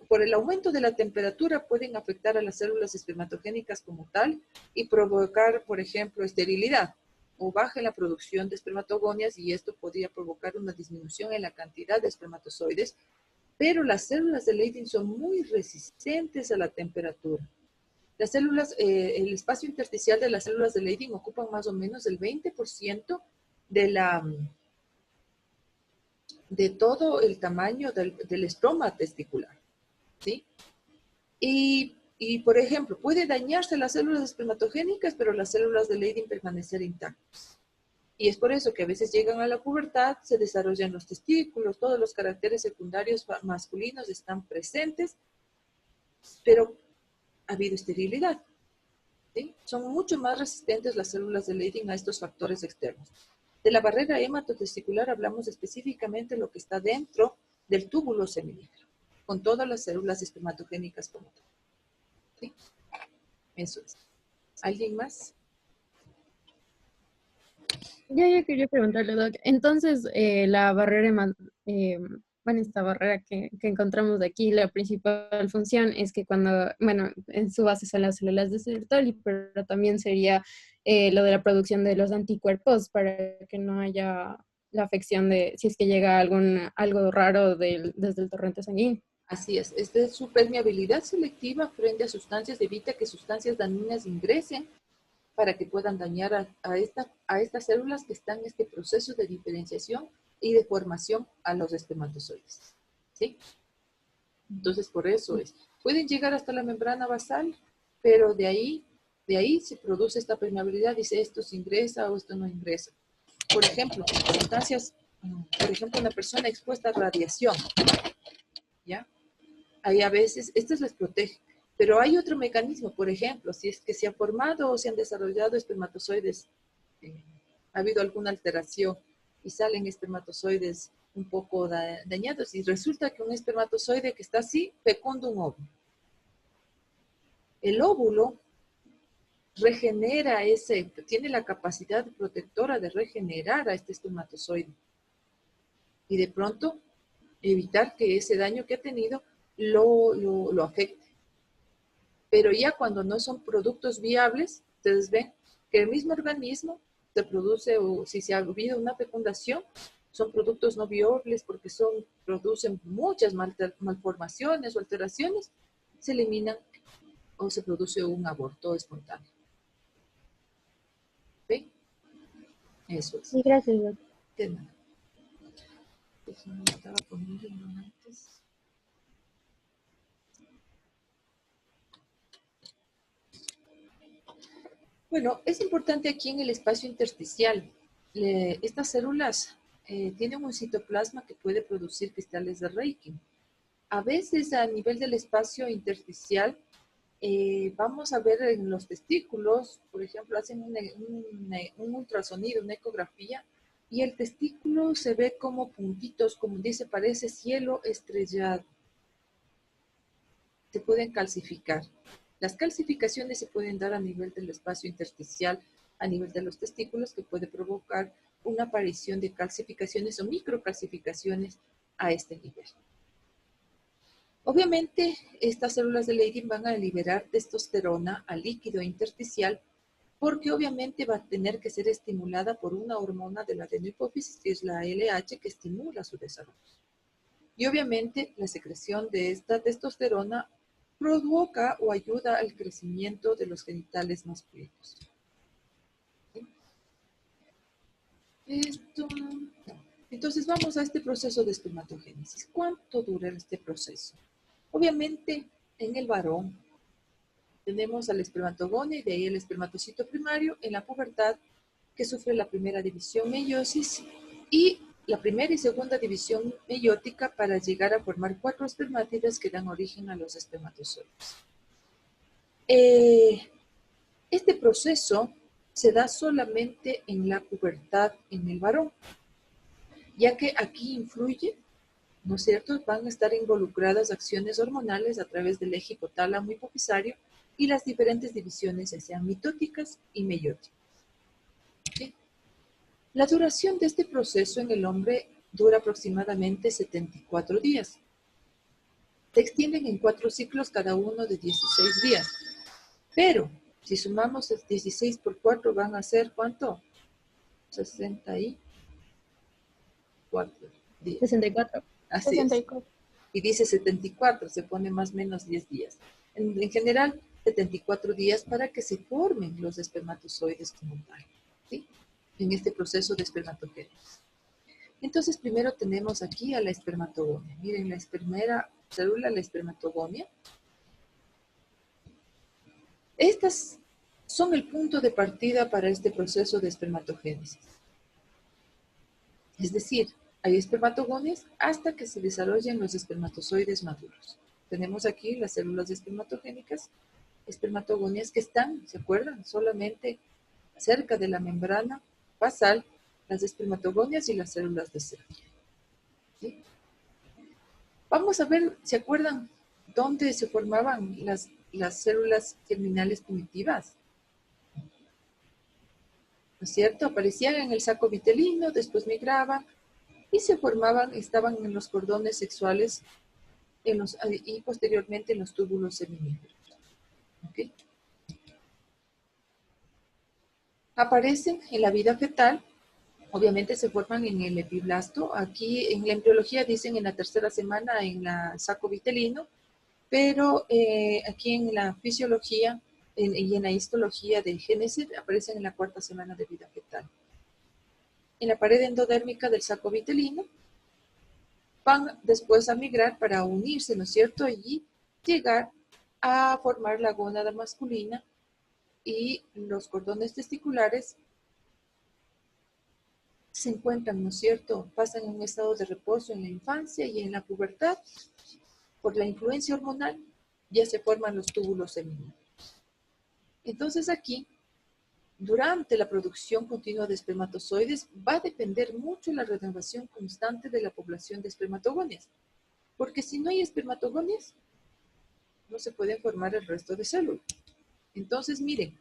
por el aumento de la temperatura pueden afectar a las células espermatogénicas como tal y provocar, por ejemplo, esterilidad o baja en la producción de espermatogonias, y esto podría provocar una disminución en la cantidad de espermatozoides, pero las células de Leydig son muy resistentes a la temperatura. Las células, el espacio intersticial de las células de Leydig ocupan más o menos el 20% de todo el tamaño del estroma testicular, ¿sí? Y, por ejemplo, puede dañarse las células espermatogénicas, pero las células de Leydig permanecer intactas. Y es por eso que a veces llegan a la pubertad, se desarrollan los testículos, todos los caracteres secundarios masculinos están presentes, pero ha habido esterilidad, ¿sí? Son mucho más resistentes las células de Leydig a estos factores externos. De la barrera hematotesticular hablamos específicamente de lo que está dentro del túbulo semínifer, con todas las células espermatogénicas como tal. ¿Sí? Eso es. ¿Alguien más? Yo quería preguntarle, Doc. Entonces, la barrera, bueno, esta barrera que encontramos aquí, la principal función es que cuando, bueno, en su base son las células de Sertoli, pero también sería lo de la producción de los anticuerpos para que no haya la afección de, si es que llega algo raro desde el torrente sanguíneo. Así es. Su permeabilidad selectiva frente a sustancias evita que sustancias dañinas ingresen para que puedan dañar a estas células que están en este proceso de diferenciación y de formación a los espermatozoides. ¿Sí? Entonces, por eso es. Pueden llegar hasta la membrana basal, pero de ahí se produce esta permeabilidad, dice esto se ingresa o esto no ingresa. Por ejemplo, sustancias, por ejemplo, una persona expuesta a radiación, ¿ya? Ahí a veces, estas les protege. Pero hay otro mecanismo, por ejemplo, si es que se ha formado o se han desarrollado espermatozoides, ha habido alguna alteración y salen espermatozoides un poco dañados y resulta que un espermatozoide que está así fecunda un óvulo. El óvulo regenera tiene la capacidad protectora de regenerar a este espermatozoide y de pronto evitar que ese daño que ha tenido lo afecte. Pero ya cuando no son productos viables, ustedes ven que el mismo organismo se produce, o si se ha habido una fecundación, son productos no viables porque producen muchas malformaciones o alteraciones, se eliminan o se produce un aborto espontáneo. ¿Ven? Eso es. Sí, gracias, Doc. De nada. Pues no me estaba poniendo antes. Bueno, es importante aquí en el espacio intersticial. Estas células tienen un citoplasma que puede producir cristales de Reiki. A veces a nivel del espacio intersticial, vamos a ver en los testículos, por ejemplo, hacen un ultrasonido, una ecografía, y el testículo se ve como puntitos, como dice, parece cielo estrellado. Se pueden calcificar. Las calcificaciones se pueden dar a nivel del espacio intersticial, a nivel de los testículos, que puede provocar una aparición de calcificaciones o microcalcificaciones a este nivel. Obviamente, estas células de Leydig van a liberar testosterona al líquido intersticial porque obviamente va a tener que ser estimulada por una hormona de la adenohipófisis, que es la LH, que estimula su desarrollo. Y obviamente la secreción de esta testosterona provoca o ayuda al crecimiento de los genitales masculinos. Entonces vamos a este proceso de espermatogénesis. ¿Cuánto dura este proceso? Obviamente en el varón tenemos al espermatogonio y de ahí el espermatocito primario en la pubertad que sufre la primera división meiosis y la primera y segunda división meiótica para llegar a formar 4 espermátidas que dan origen a los espermatozoides. Este proceso se da solamente en la pubertad en el varón, ya que aquí influye, ¿no es cierto? Van a estar involucradas acciones hormonales a través del eje hipotálamo hipofisario y las diferentes divisiones, ya sean mitóticas y meióticas. ¿Sí? La duración de este proceso en el hombre dura aproximadamente 74 días. se extienden en 4 ciclos cada uno de 16 días. Pero si sumamos el 16 por 4 van a ser ¿cuánto? 64 días. 64. Así es. 64. Y dice 74, se pone más o menos 10 días. En general, 74 días para que se formen los espermatozoides como tal, ¿sí? En este proceso de espermatogénesis. Entonces, primero tenemos aquí a la espermatogonia. Miren, la primera célula, la espermatogonia. Estas son el punto de partida para este proceso de espermatogénesis. Es decir, hay espermatogonias hasta que se desarrollen los espermatozoides maduros. Tenemos aquí las células espermatogénicas, espermatogonias que están, ¿se acuerdan? Solamente cerca de la membrana basal, las espermatogonias y las células de célula. ¿Sí? Vamos a ver, ¿se acuerdan dónde se formaban las células germinales primitivas? ¿No es cierto? Aparecían en el saco vitelino, después migraban y se formaban, estaban en los cordones sexuales y posteriormente en los túbulos seminíferos. ¿Okay? Aparecen en la vida fetal, obviamente se forman en el epiblasto. Aquí en la embriología dicen en la tercera semana en el saco vitelino, pero aquí en la fisiología y en la histología de Génesis aparecen en la cuarta semana de vida fetal. En la pared endodérmica del saco vitelino van después a migrar para unirse, ¿no es cierto? Y llegar a formar la gónada masculina y los cordones testiculares se encuentran, ¿no es cierto? Pasan en un estado de reposo en la infancia y en la pubertad. Por la influencia hormonal ya se forman los túbulos seminíferos. Entonces aquí, durante la producción continua de espermatozoides, va a depender mucho la renovación constante de la población de espermatogonias. Porque si no hay espermatogonias, no se pueden formar el resto de células. Entonces, miren,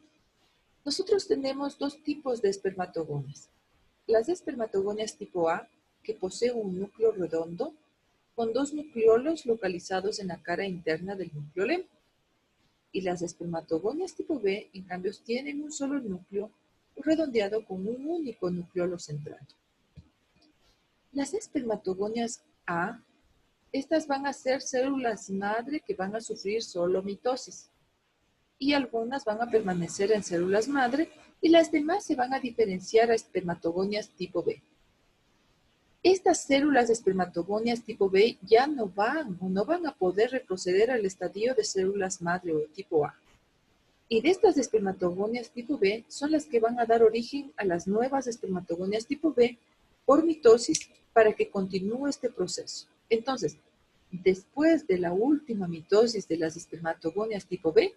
nosotros tenemos dos tipos de espermatogonias. Las espermatogonias tipo A, que poseen un núcleo redondo, con dos nucleolos localizados en la cara interna del nucleolema. Y las espermatogonias tipo B, en cambio, tienen un solo núcleo redondeado con un único nucleolo central. Las espermatogonias A, estas van a ser células madre que van a sufrir solo mitosis. Y algunas van a permanecer en células madre y las demás se van a diferenciar a espermatogonias tipo B. Estas células de espermatogonias tipo B ya no van a poder retroceder al estadio de células madre o tipo A. Y de estas espermatogonias tipo B son las que van a dar origen a las nuevas espermatogonias tipo B por mitosis para que continúe este proceso. Entonces, después de la última mitosis de las espermatogonias tipo B,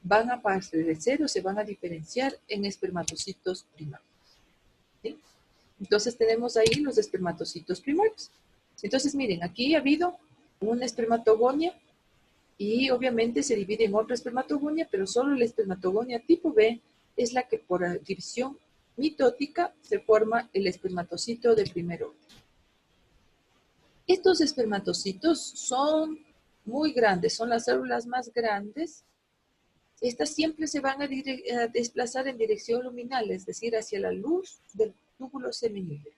van a aparecer o se van a diferenciar en espermatocitos primarios. ¿Sí? Entonces tenemos ahí los espermatocitos primarios. Entonces miren, aquí ha habido una espermatogonia y obviamente se divide en otra espermatogonia, pero solo la espermatogonia tipo B es la que por división mitótica se forma el espermatocito de primer orden. Estos espermatocitos son muy grandes, son las células más grandes. Estas siempre se van a desplazar en dirección luminal, es decir, hacia la luz del túbulo seminífero.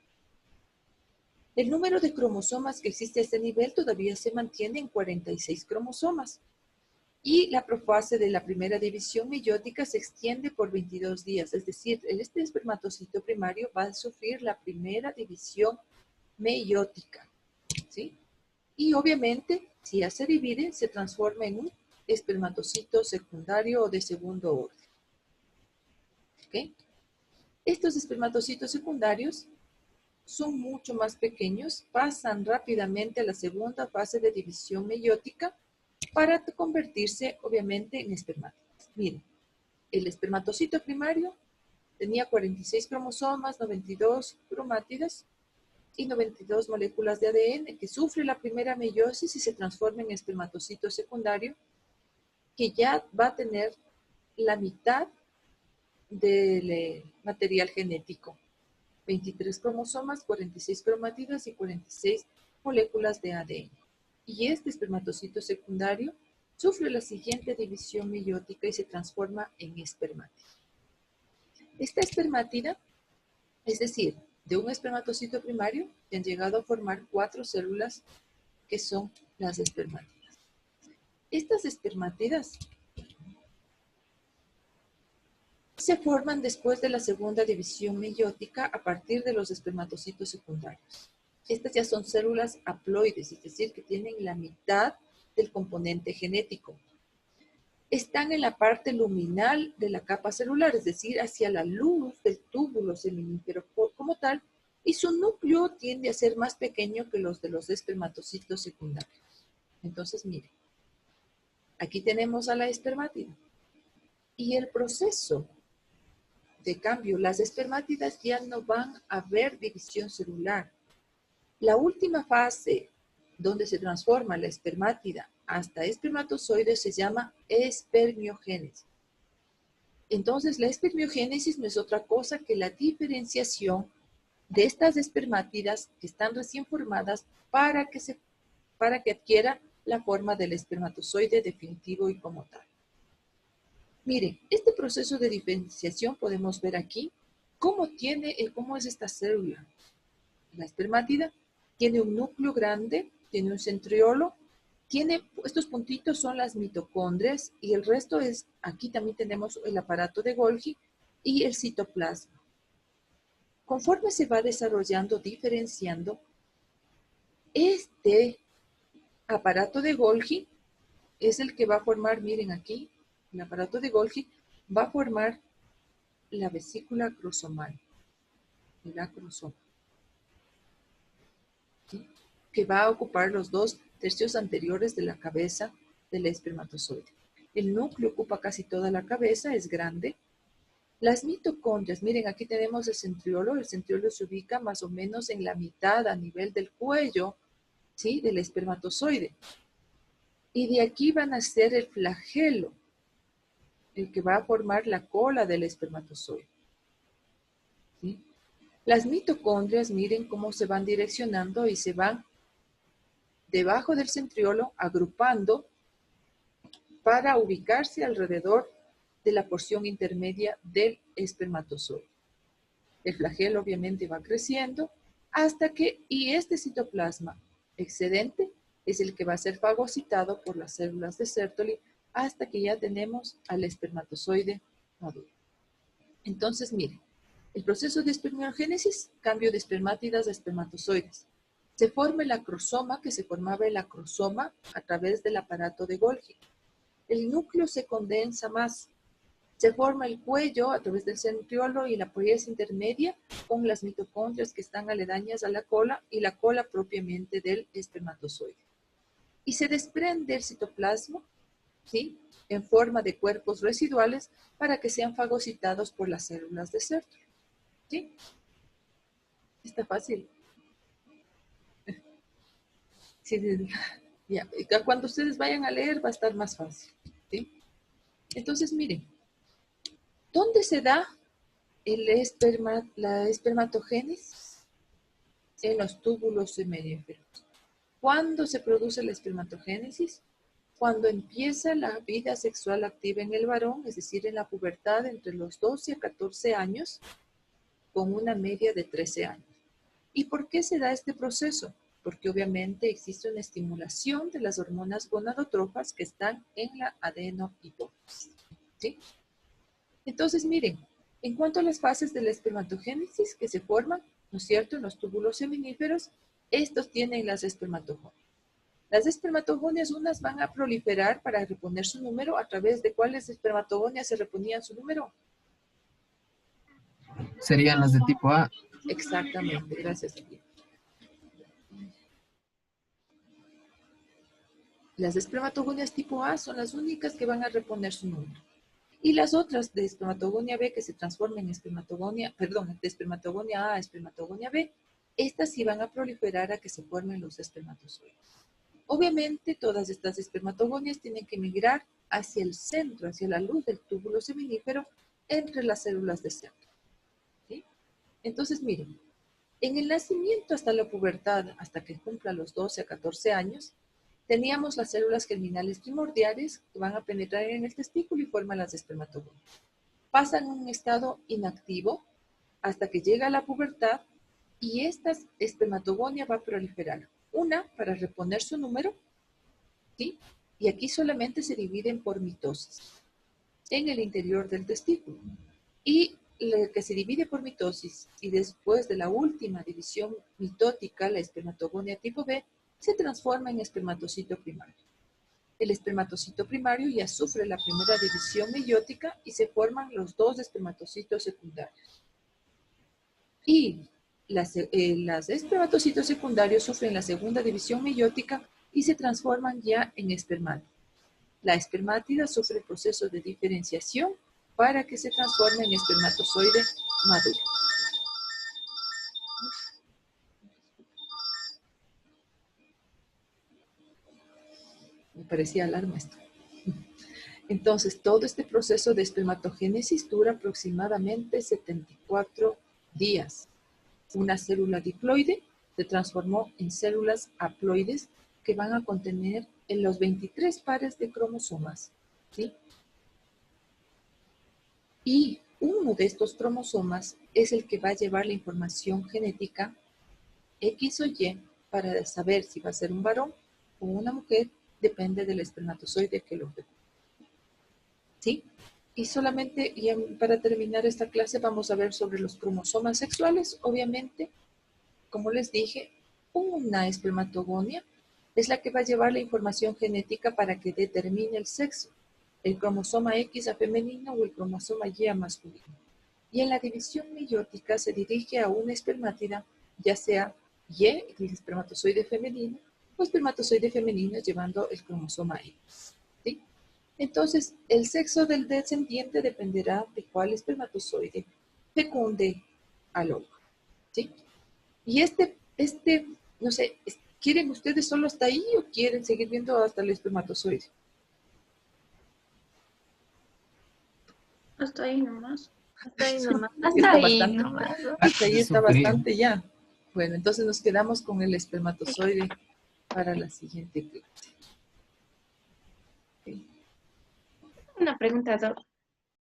El número de cromosomas que existe a este nivel todavía se mantiene en 46 cromosomas. Y la profase de la primera división meiótica se extiende por 22 días, es decir, este espermatocito primario va a sufrir la primera división meiótica, ¿sí? Y obviamente, si ya se divide, se transforma en un espermatocito secundario o de segundo orden. ¿Okay? Estos espermatocitos secundarios son mucho más pequeños, pasan rápidamente a la segunda fase de división meiótica para convertirse, obviamente, en espermátidos. Miren, el espermatocito primario tenía 46 cromosomas, 92 cromátidas y 92 moléculas de ADN que sufre la primera meiosis y se transforma en espermatocito secundario que ya va a tener la mitad del material genético. 23 cromosomas, 46 cromátidas y 46 moléculas de ADN. Y este espermatocito secundario sufre la siguiente división meiótica y se transforma en espermátida. Esta espermátida, es decir, de un espermatocito primario, se han llegado a formar 4 células que son las espermátidas. Estas espermátidas se forman después de la segunda división meiótica a partir de los espermatocitos secundarios. Estas ya son células haploides, es decir, que tienen la mitad del componente genético. Están en la parte luminal de la capa celular, es decir, hacia la luz del túbulo seminífero como tal, y su núcleo tiende a ser más pequeño que los de los espermatocitos secundarios. Entonces, miren, aquí tenemos a la espermátida. Y el proceso de cambio, las espermátidas ya no van a ver división celular. La última fase donde se transforma la espermátida hasta espermatozoide se llama espermiogénesis. Entonces, la espermiogénesis no es otra cosa que la diferenciación de estas espermátidas que están recién formadas para que adquiera la forma del espermatozoide definitivo y como tal. Miren, este proceso de diferenciación podemos ver aquí cómo es esta célula. La espermátida tiene un núcleo grande, tiene un centriolo, estos puntitos son las mitocondrias y el resto es, aquí también tenemos el aparato de Golgi y el citoplasma. Conforme se va desarrollando, diferenciando, este aparato de Golgi es el que va a formar, miren aquí, el aparato de Golgi va a formar la vesícula acrosomal, el acrosoma, ¿sí? Que va a ocupar los 2 tercios anteriores de la cabeza del espermatozoide. El núcleo ocupa casi toda la cabeza, es grande. Las mitocondrias, miren, aquí tenemos el centriolo se ubica más o menos en la mitad a nivel del cuello, ¿sí? Del espermatozoide. Y de aquí van a ser el flagelo, el que va a formar la cola del espermatozoide. ¿Sí? Las mitocondrias, miren cómo se van direccionando y se van debajo del centriolo agrupando para ubicarse alrededor de la porción intermedia del espermatozoide. El flagelo obviamente va creciendo hasta que, y este citoplasma excedente es el que va a ser fagocitado por las células de Sertoli hasta que ya tenemos al espermatozoide maduro. Entonces, miren, el proceso de espermiogénesis, cambio de espermátidas a espermatozoides. Se forma el acrosoma, que se formaba el acrosoma a través del aparato de Golgi. El núcleo se condensa más. Se forma el cuello a través del centriolo y la poiesis intermedia con las mitocondrias que están aledañas a la cola y la cola propiamente del espermatozoide. Y se desprende el citoplasma, ¿sí? En forma de cuerpos residuales para que sean fagocitados por las células de Sertoli. ¿Sí? Está fácil. Sí, ya. Cuando ustedes vayan a leer va a estar más fácil. ¿Sí? Entonces, miren, ¿dónde se da la espermatogénesis? En los túbulos seminíferos. ¿Cuándo se produce la espermatogénesis? Cuando empieza la vida sexual activa en el varón, es decir, en la pubertad entre los 12 a 14 años, con una media de 13 años. ¿Y por qué se da este proceso? Porque obviamente existe una estimulación de las hormonas gonadotrófas que están en la adenohipófisis. ¿Sí? Entonces, miren, en cuanto a las fases de la espermatogénesis que se forman, ¿no es cierto?, en los túbulos seminíferos, estos tienen las espermatogonias. Las espermatogonias, unas van a proliferar para reponer su número. ¿A través de cuáles espermatogonias se reponían su número? Serían las de tipo A. Exactamente, gracias. Las espermatogonias tipo A son las únicas que van a reponer su número. Y las otras de espermatogonia B que se transforman en de espermatogonia A a espermatogonia B, estas sí van a proliferar a que se formen los espermatozoides. Obviamente, todas estas espermatogonias tienen que migrar hacia el centro, hacia la luz del túbulo seminífero, entre las células de centro. ¿Sí? Entonces, miren, en el nacimiento hasta la pubertad, hasta que cumpla los 12 a 14 años, Teníamos las células germinales primordiales que van a penetrar en el testículo y forman las espermatogonias. Pasan a un estado inactivo hasta que llega a la pubertad y esta espermatogonia va a proliferar. Una para reponer su número, ¿sí? Y aquí solamente se dividen por mitosis en el interior del testículo. Y la que se divide por mitosis y después de la última división mitótica, la espermatogonia tipo B, se transforma en espermatocito primario. El espermatocito primario ya sufre la primera división meiótica y se forman los dos espermatocitos secundarios. Y los espermatocitos secundarios sufren la segunda división meiótica y se transforman ya en espermátidos. La espermátida sufre el proceso de diferenciación para que se transforme en espermatozoide maduro. Me parecía alarma esto. Entonces, todo este proceso de espermatogénesis dura aproximadamente 74 días. Una célula diploide se transformó en células haploides que van a contener en los 23 pares de cromosomas, ¿sí? Y uno de estos cromosomas es el que va a llevar la información genética X o Y para saber si va a ser un varón o una mujer, depende del espermatozoide que lo fecunde. ¿Sí? Y solamente, para terminar esta clase, vamos a ver sobre los cromosomas sexuales. Obviamente, como les dije, una espermatogonia es la que va a llevar la información genética para que determine el sexo. El cromosoma X a femenino o el cromosoma Y a masculino. Y en la división meiótica se dirige a una espermátida, ya sea Y, el espermatozoide femenino, o espermatozoide femenino llevando el cromosoma X. ¿Sí? Entonces, el sexo del descendiente dependerá de cuál espermatozoide fecunde al óvulo. ¿Sí? Y no sé, ¿quieren ustedes solo hasta ahí o quieren seguir viendo hasta el espermatozoide? Hasta ahí nomás. Hasta ahí nomás. Hasta ahí bastante. nomás. Hasta ahí está Súper. bastante ya. Bueno, entonces nos quedamos con el espermatozoide para la siguiente clase. Una pregunta, Dor.